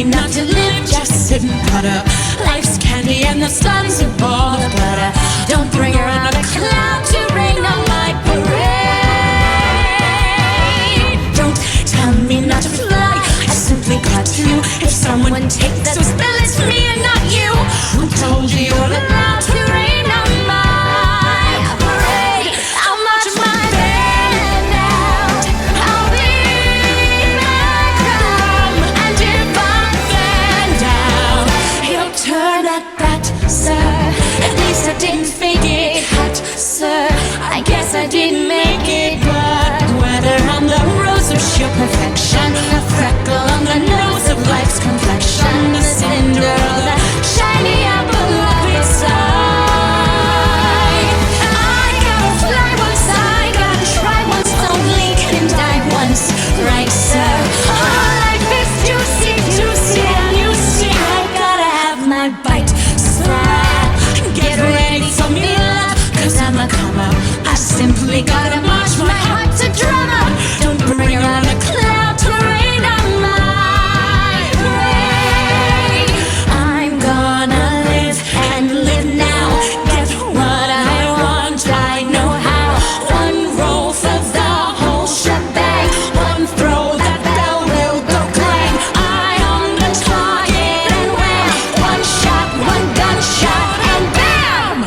me not to live, just sit and putter. Life's candy and the sun's a ball of butter. Don't bring around a cloud to rain on my parade. Don't tell me not to fly, I simply got to. If someone takes that spill, it's me and not you. Who told you you're allowed to rain on my parade? I'll march my band out, I'll be back home. And if I'm fan down, you'll turn at that, sir. At least I didn't fake it hot, sir. I guess I didn't make it, but whether I'm the rose of sheer perfection, a freckle on the nose of life's complexion, the cinder, the shiny apple up inside. I gotta fly once, I gotta try once, only can die once, right, sir? Oh, life is juicy, juicy, and you see I gotta have my bite, sir. Get ready for me, love, cause I'm a comer. I simply gotta march my heart to drummer. Don't bring around a cloud to rain on my parade. I'm gonna live and live now. Get what I want, I know how. One roll for the whole shebang. One throw, that bell will go clang. Eye on the target and wham. One shot, one gunshot, and bam!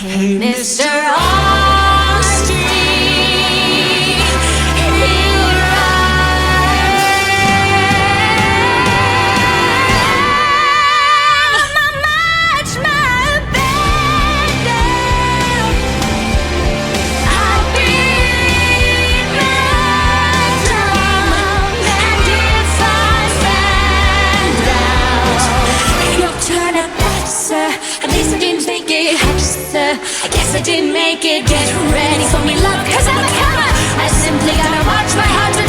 Hey, Mr. Austin, here I am. I march my band down, I'll beat my drum, and if I fan out, you'll turn at that, sir. At least I didn't fake it, sir. I guess I didn't make it. Get ready for me, love, cause I'm a comer. I simply gotta watch my heart to